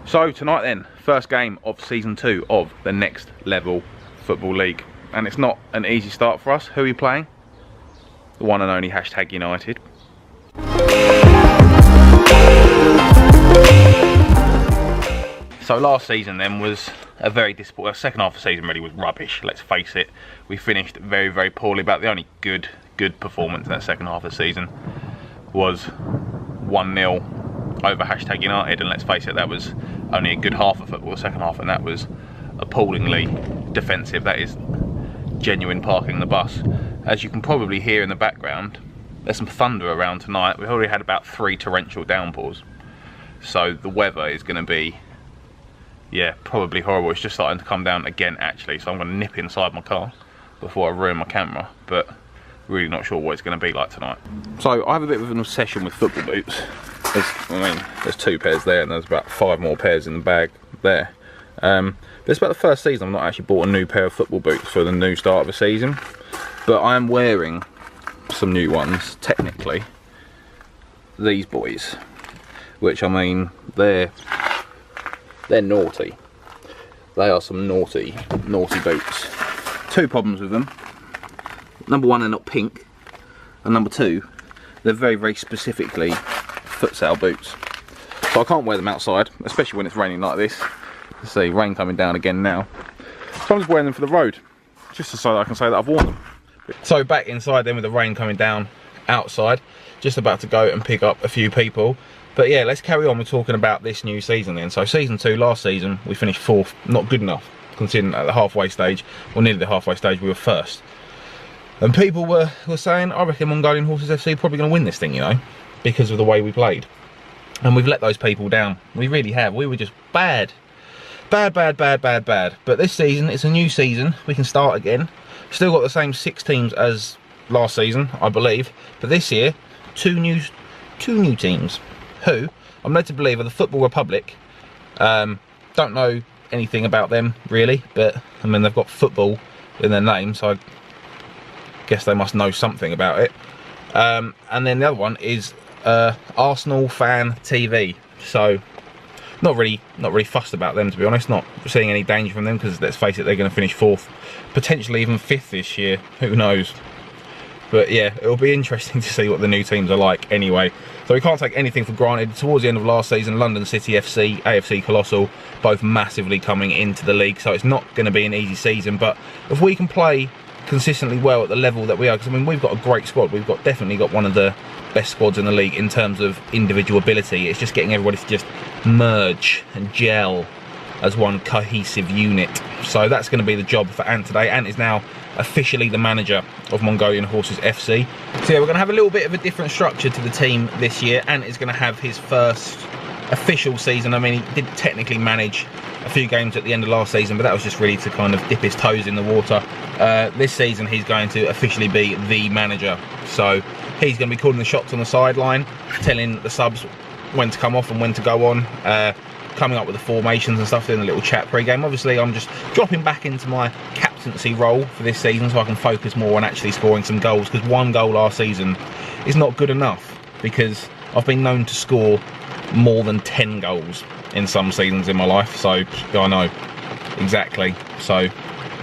So tonight then, first game of season 2 of the Next Level Football League. And it's not an easy start for us. Who are we playing? The one and only #United. So last season then was a very disappointing, second half of the season really was rubbish, let's face it. We finished very, very poorly, but the only good performance in that second half of the season was 1-0 over #United, and let's face it, that was only a good half of football, the second half, and that was appallingly defensive. That is genuine parking the bus. As you can probably hear in the background, there's some thunder around tonight. We've already had about 3 torrential downpours, so the weather is going to be, yeah, probably horrible. It's just starting to come down again actually, so I'm going to nip inside my car before I ruin my camera, but really not sure what it's going to be like tonight. So I have a bit of an obsession with football boots. There's 2 pairs there, and there's about 5 more pairs in the bag there. But it's about the first season I've not actually bought a new pair of football boots for the new start of the season. But I am wearing some new ones, technically. These boys, which I mean, they're naughty. They are some naughty boots. 2 problems with them. Number 1, they're not pink, and number 2, they're very, very specifically futsal boots. So I can't wear them outside, especially when it's raining like this. You see rain coming down again now. So I'm just wearing them for the road, just so that I can say that I've worn them. So back inside then with the rain coming down outside, just about to go and pick up a few people. But yeah, let's carry on with talking about this new season then. So season 2, last season, we finished 4th, not good enough, considering at the halfway stage, or nearly the halfway stage, we were 1st. And people were saying, I reckon Mongolian Horses FC probably going to win this thing, you know, because of the way we played. And we've let those people down. We really have. We were just bad. Bad. But this season, it's a new season. We can start again. Still got the same 6 teams as last season, I believe. But this year, two new teams. Who, I'm led to believe, are the Football Republic. Don't know anything about them, really. But, I mean, they've got football in their name, so I guess they must know something about it. And then the other one is Arsenal Fan TV. So not really fussed about them, to be honest. Not seeing any danger from them, because let's face it, they're going to finish 4th, potentially even 5th this year. Who knows? But yeah, it'll be interesting to see what the new teams are like anyway. So we can't take anything for granted. Towards the end of last season, London City FC, AFC Colossal, both massively coming into the league. So it's not going to be an easy season. But if we can play consistently well at the level that we are, because I mean, we've got a great squad. We've definitely got one of the best squads in the league in terms of individual ability. It's just getting everybody to just merge and gel as one cohesive unit. So that's going to be the job for Ant today. Ant is now officially the manager of Mongolian Horses FC. So yeah, we're going to have a little bit of a different structure to the team this year. Ant is going to have his first official season. I mean, he did technically manage a few games at the end of last season, but that was just really to kind of dip his toes in the water. This season he's going to officially be the manager. So he's going to be calling the shots on the sideline, telling the subs when to come off and when to go on, coming up with the formations and stuff, doing a little chat pre-game. Obviously I'm just dropping back into my captaincy role for this season so I can focus more on actually scoring some goals, because 1 goal last season is not good enough, because I've been known to score more than 10 goals in some seasons in my life. So I know exactly, so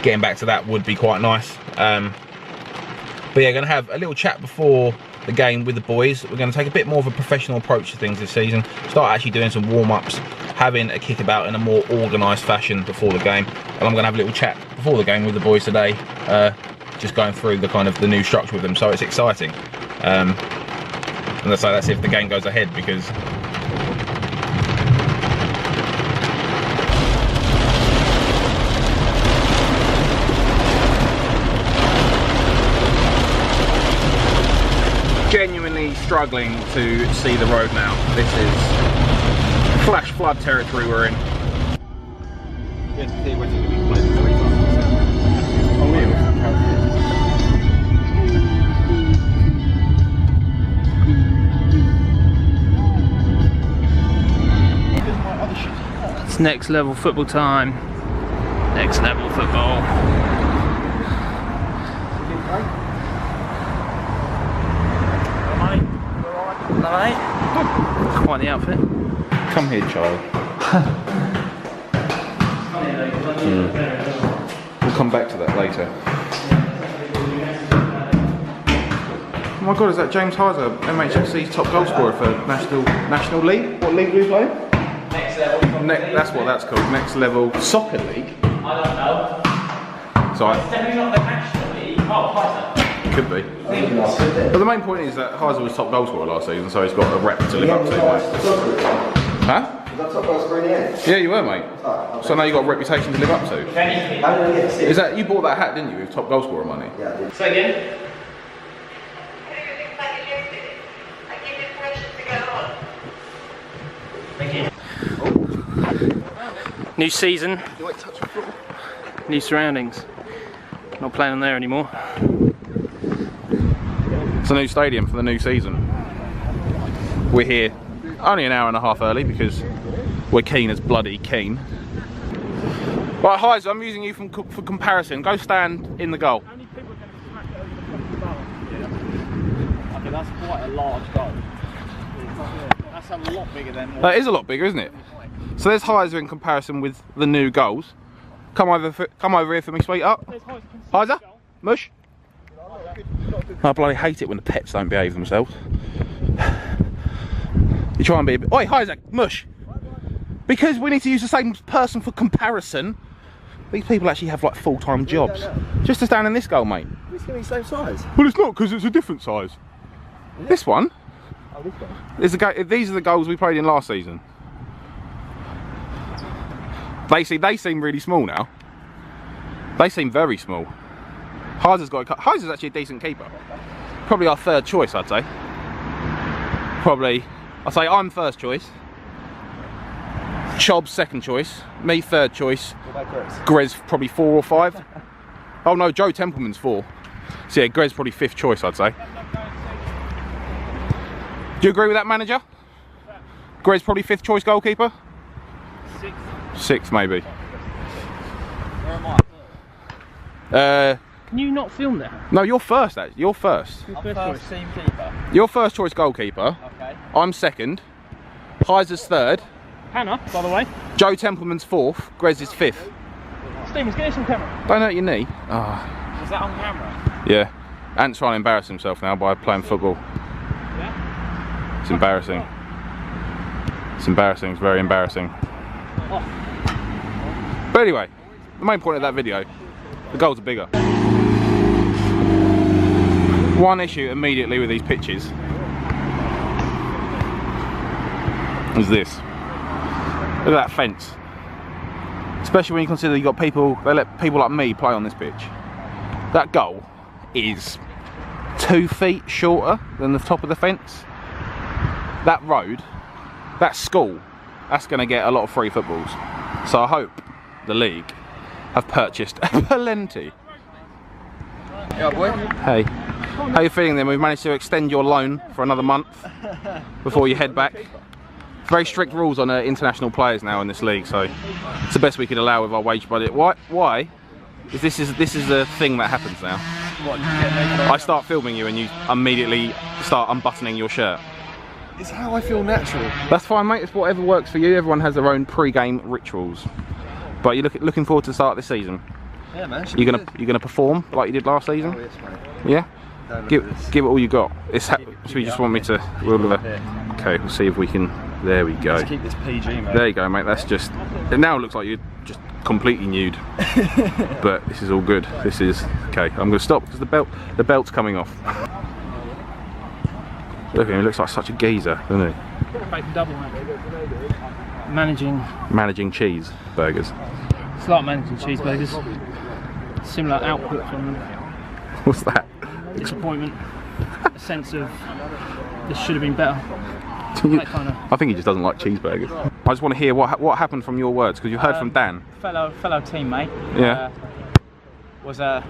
getting back to that would be quite nice. But yeah, going to have a little chat before the game with the boys. We're going to take a bit more of a professional approach to things this season, start actually doing some warm-ups, having a kickabout in a more organised fashion before the game. And I'm going to have a little chat before the game with the boys today, just going through the kind of the new structure with them, so it's exciting. And that's if the game goes ahead, because genuinely struggling to see the road now. This is flash flood territory we're in. It's next level football time. Next level football. Alright. Quite the outfit. Come here, child. We'll come back to that later. Oh my God, is that James Heiser, MHFC's top goal scorer for National League? What league do you play? Next level. That's what that's called, Next Level Soccer League. I don't know. So It's definitely not the National League. Oh, Heiser. could be. But the main point is that Heiser was top goal scorer last season, so he's got a rep to live up to. Huh? Was that top goal scorer in the end? Yeah, you were, mate. So now you've got a reputation to live up to. If anything. Is that, you bought that hat, didn't you, with top goal scorer money? Yeah, I did. Say again. Thank you. New season, new surroundings. Not playing on there anymore. It's a new stadium for the new season. We're here only an hour and a half early because we're keen as bloody keen. Right, Heiser, I'm using you for comparison. Go stand in the goal. How many people are going to smack it over the top of the bar? Okay, that's quite a large goal. That's a lot bigger than... That is a lot bigger, isn't it? So there's Heiser in comparison with the new goals. Come over here for me, sweetheart. Heiser, mush. I bloody hate it when the pets don't behave themselves. You try and be a bit... Oi, Heiser, mush. Because we need to use the same person for comparison. These people actually have like full-time jobs. Just to stand in this goal, mate. It's going to be the same size. Well, it's not, because it's a different size. This one? Oh, this one? These are the goals we played in last season. They seem really small now. They seem very small. Heiser's actually a decent keeper. Probably our third choice, I'd say. I'd say I'm first choice. Chob's second choice. Me third choice. What about Grez probably 4 or 5. Oh no, Joe Templeman's 4. So yeah, Grez probably 5th choice, I'd say. Do you agree with that, manager? Grez probably 5th choice goalkeeper? 6th maybe. Where am I? Can you not film that? No, you're first, actually. You're first. I'm first team keeper. You're first choice goalkeeper. Okay. I'm second. Heiser's third. Hannah, by the way. Joe Templeman's 4th. Grez is 5th. Stevens, get us on camera. Don't hurt your knee. Ah. Was that on camera? Yeah. Ant's trying to embarrass himself now by playing football. Yeah? It's embarrassing. It's embarrassing. It's very embarrassing. But anyway, the main point of that video, the goals are bigger. One issue immediately with these pitches is this. Look at that fence. Especially when you consider you've got people, they let people like me play on this pitch. That goal is 2 feet shorter than the top of the fence. That road, that school, that's going to get a lot of free footballs. So I hope the league have purchased plenty. Yeah, boy. Hey, how you feeling then? We've managed to extend your loan for another month before you head back. Very strict rules on international players now in this league, so it's the best we could allow with our wage budget. Why? This is a thing that happens now. What, you get naked on I start filming you and you immediately start unbuttoning your shirt. It's how I feel natural. That's fine, mate. It's whatever works for you. Everyone has their own pre-game rituals. But you're looking forward to the start of this season. Yeah, man. You're gonna perform like you did last season. Oh, yes, mate. Yeah. Don't look Give at this. it all you got. So you just want me to? Okay, we'll see if we can. There we go. Let's keep this PG, mate. There you go, mate. That's just. It now looks like you're just completely nude. But this is all good. This is okay. I'm gonna stop because the belt's coming off. Look at him. He looks like such a geezer, doesn't he? Bacon double, mate. Managing cheeseburgers. It's like managing cheeseburgers. Similar output from them. What's that? Disappointment. A sense of this should have been better. That kind of I think he just doesn't like cheeseburgers. I just want to hear what happened from your words, because you heard from Dan. Fellow teammate. Yeah. Was let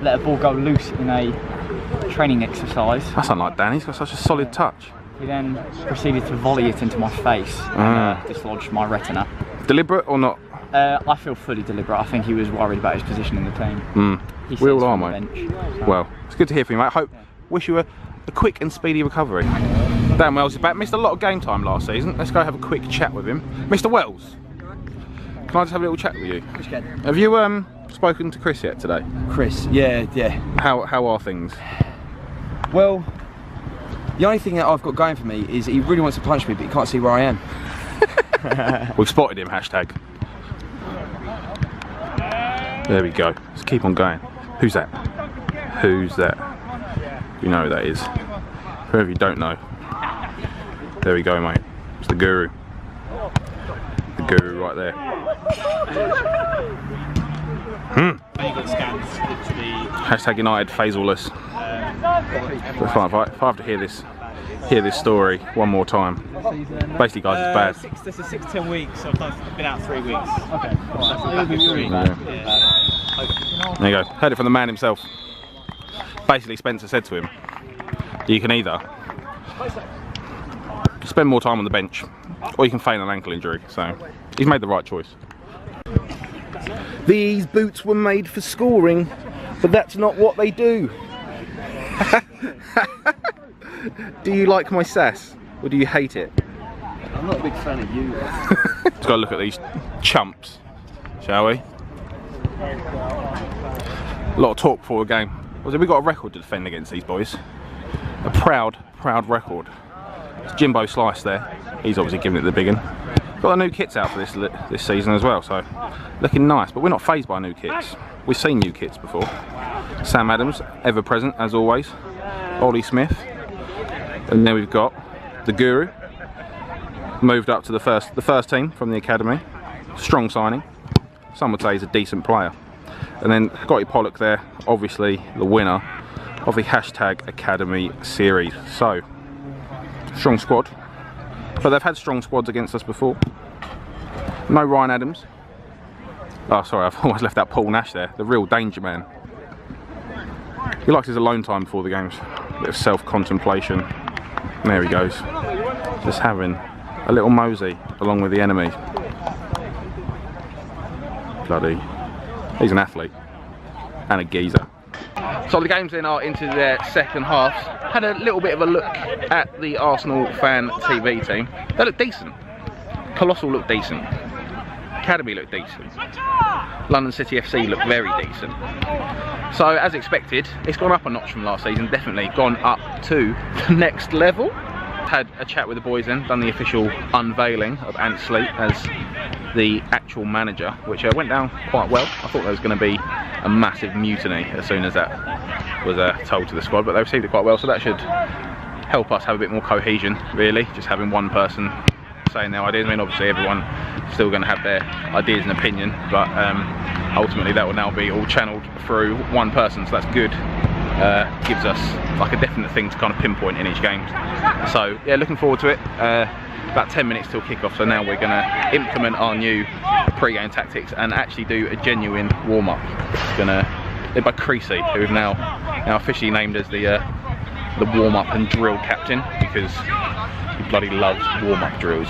a ball go loose in a training exercise. That's unlike Dan. He's got such a solid touch. He then proceeded to volley it into my face and dislodged my retina. Deliberate or not? I feel fully deliberate. I think he was worried about his position in the team. He We all sits are, on the mate. bench, so- Well, it's good to hear from you, mate. Wish you a quick and speedy recovery. Dan Wells is back. Missed a lot of game time last season. Let's go have a quick chat with him. Mr. Wells, can I just have a little chat with you? Have you spoken to Chris yet today? Chris, yeah. How are things? Well, the only thing that I've got going for me is he really wants to punch me, but he can't see where I am. We've spotted him, hashtag. There we go. Let's keep on going. Who's that? Who's that? You know who that is. Whoever you don't know. There we go, mate. It's the guru. The guru right there. Hashtag United Faisaless. If I have to hear this story one more time. Basically, guys, it's bad. This is 6-10 weeks. I've been out 3 weeks. Okay. There you go. Heard it from the man himself. Basically, Spencer said to him, you can either spend more time on the bench, or you can feign an ankle injury. So he's made the right choice. These boots were made for scoring, but that's not what they do. Do you like my sass, or do you hate it? I'm not a big fan of you. Let's go look at these chumps, shall we? A lot of talk before the game. We've got a record to defend against these boys. A proud record. It's Jimbo Slice there. He's obviously giving it the big one. Got the new kits out for this season as well, so looking nice. But we're not fazed by new kits. We've seen new kits before. Sam Adams, ever present as always. Ollie Smith, and then we've got the Guru. Moved up to the first team from the academy. Strong signing. Some would say he's a decent player. And then Scotty Pollock there, obviously the winner of the hashtag Academy series. So, strong squad. But they've had strong squads against us before. No Ryan Adams. Oh, sorry, I've almost left out Paul Nash there, the real danger man. He likes his alone time before the games. A bit of self-contemplation. There he goes. Just having a little mosey along with the enemy. Bloody. He's an athlete. And a geezer. So the games then are into their second halves. Had a little bit of a look at the Arsenal fan TV team. They look decent. Colossal look decent. Academy look decent. London City FC look very decent. So as expected, it's gone up a notch from last season. Definitely gone up to the next level. Had a chat with the boys then, done the official unveiling of Ant Sleep as the actual manager, which went down quite well. I thought there was going to be a massive mutiny as soon as that was told to the squad, but they received it quite well, so that should help us have a bit more cohesion, really, just having one person saying their ideas. I mean, obviously everyone still going to have their ideas and opinion, but ultimately that will now be all channeled through one person, so that's good. Gives us like a definite thing to kind of pinpoint in each game. So yeah, looking forward to it. About 10 minutes till kickoff, so now we're going to implement our new pre-game tactics and actually do a genuine warm-up. It's going to led by Creasy, who we've now officially named as the warm-up and drill captain, because he bloody loves warm-up drills.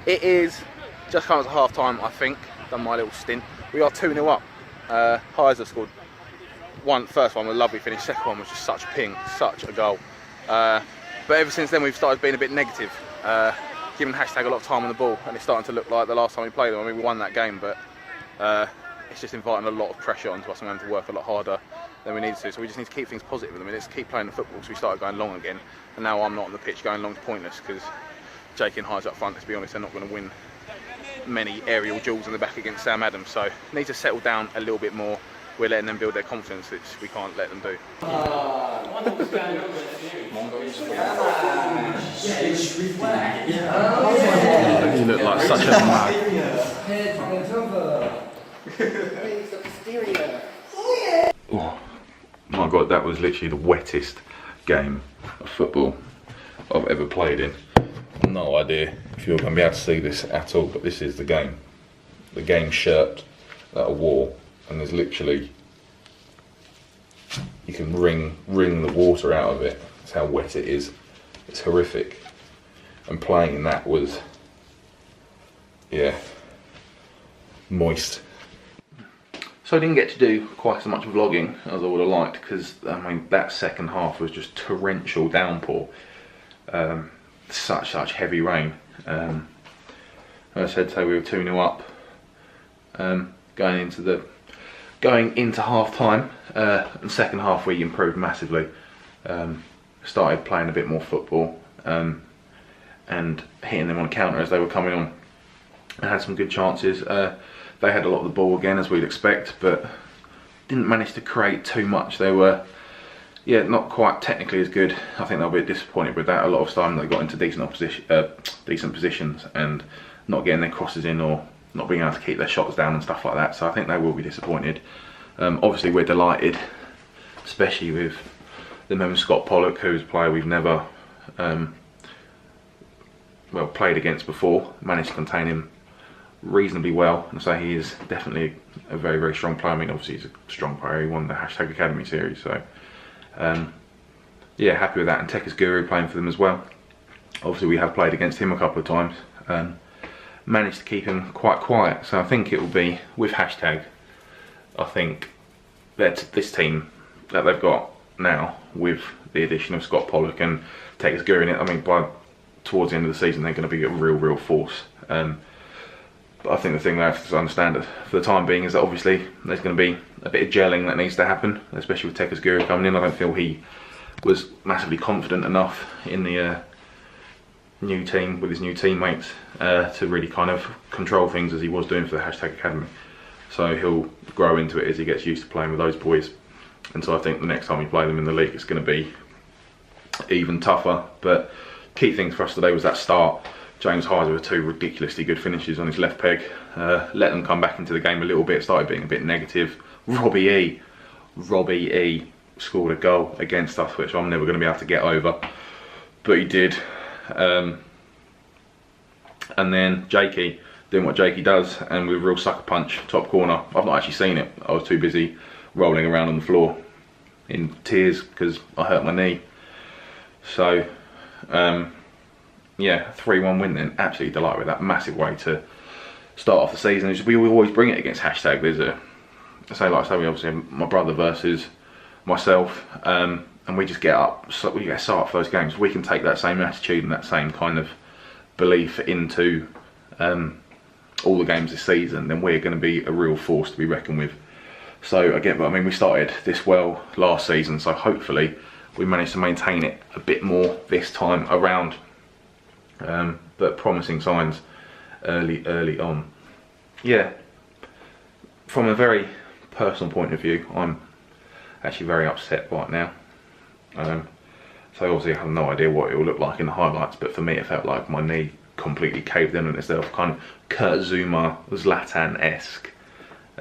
It is just kind of half-time, I think. Done my little stint. We are 2-0 up. Heiser scored first one was a lovely finish, second one was just such a ping, such a goal. But ever since then we've started being a bit negative, giving hashtag a lot of time on the ball, and it's starting to look like the last time we played them. I mean, we won that game, but it's just inviting a lot of pressure onto us and having to work a lot harder than we need to. So we just need to keep things positive. I mean, let's keep playing the football. So we started going long again, and now I'm not on the pitch going long's pointless, because Jake and Hyde's up front, let's be honest, they're not going to win many aerial duels in the back against Sam Adams. So need to settle down a little bit more. We're letting them build their confidence, which we can't let them do. You look like such a mug. Oh my god, that was literally the wettest game of football I've ever played in. No idea if you're going to be able to see this at all, but this is the game. The game shirt that I wore. And there's literally, you can wring the water out of it. That's how wet it is. It's horrific. And playing in that was, yeah, moist. So I didn't get to do quite so much vlogging as I would have liked, because I mean that second half was just torrential downpour. such heavy rain. As I said, so we were 2-0 up going into half time, and second half we improved massively. Started playing a bit more football and hitting them on counter as they were coming on, and had some good chances. They had a lot of the ball again, as we'd expect, but didn't manage to create too much. They were, yeah, not quite technically as good. I think they'll be a bit disappointed with that. A lot of time they got into decent positions and not getting their crosses in, or not being able to keep their shots down and stuff like that. So I think they will be disappointed. Obviously we're delighted, especially with the member Scott Pollock, who's a player we've never well played against before. Managed to contain him reasonably well, and so he is definitely a very, very strong player. I mean, obviously he's a strong player. He won the #Academy series, so yeah, happy with that. And Tekas Guru playing for them as well. Obviously we have played against him a couple of times. Managed to keep him quite quiet, so I think it will be with #. I think that this team that they've got now, with the addition of Scott Pollock and Tekas Guru in it, I mean, by towards the end of the season they're going to be a real force. But I think the thing they have to understand for the time being is that obviously there's going to be a bit of gelling that needs to happen, especially with Tekas Guru coming in. I don't feel he was massively confident enough in the new team with his new teammates to really kind of control things as he was doing for the #Academy. So he'll grow into it as he gets used to playing with those boys. And so I think the next time we play them in the league, it's going to be even tougher. But key things for us today was that start. James Heiser with 2 ridiculously good finishes on his left peg. Let them come back into the game a little bit, started being a bit negative. Robbie E scored a goal against us, which I'm never going to be able to get over, but he did. And then Jakey doing what Jakey does, and with a real sucker punch, top corner. I've not actually seen it. I was too busy rolling around on the floor in tears because I hurt my knee. So yeah, 3-1 win then. Absolutely delighted with that. Massive way to start off the season. We always bring it against #. There's a, like I say, we obviously have my brother versus myself, and we just get up, so we get so up for those games. We can take that same attitude and that same kind of belief into all the games this season, then we're going to be a real force to be reckoned with. So again, I mean, we started this well last season, so hopefully we managed to maintain it a bit more this time around. But promising signs early on. Yeah, from a very personal point of view, I'm actually very upset right now. So obviously I have no idea what it will look like in the highlights, but for me it felt like my knee completely caved in, and instead of kind of Kurt Zuma, Zlatan-esque,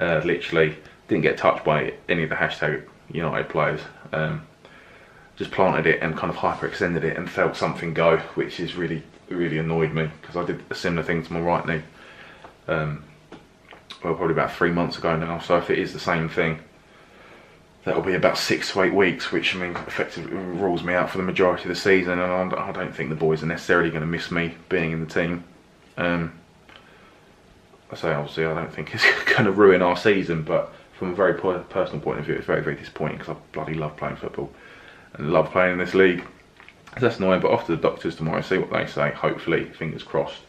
literally didn't get touched by any of the #United players. Just planted it and kind of hyperextended it and felt something go, which is really annoyed me, because I did a similar thing to my right knee well, probably about 3 months ago now. So if it is the same thing, that'll be about 6 to 8 weeks, which I mean effectively rules me out for the majority of the season, and I don't think the boys are necessarily going to miss me being in the team. I say obviously I don't think it's going to ruin our season, but from a very personal point of view, it's very disappointing, because I bloody love playing football and love playing in this league. So that's annoying, but off to the doctors tomorrow, see what they say. Hopefully, fingers crossed,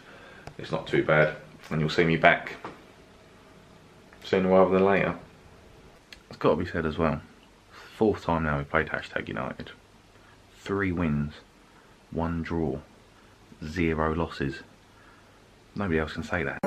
it's not too bad, and you'll see me back sooner rather than later. It's got to be said as well, 4th time now we played #United. 3 wins, 1 draw, 0 losses. Nobody else can say that.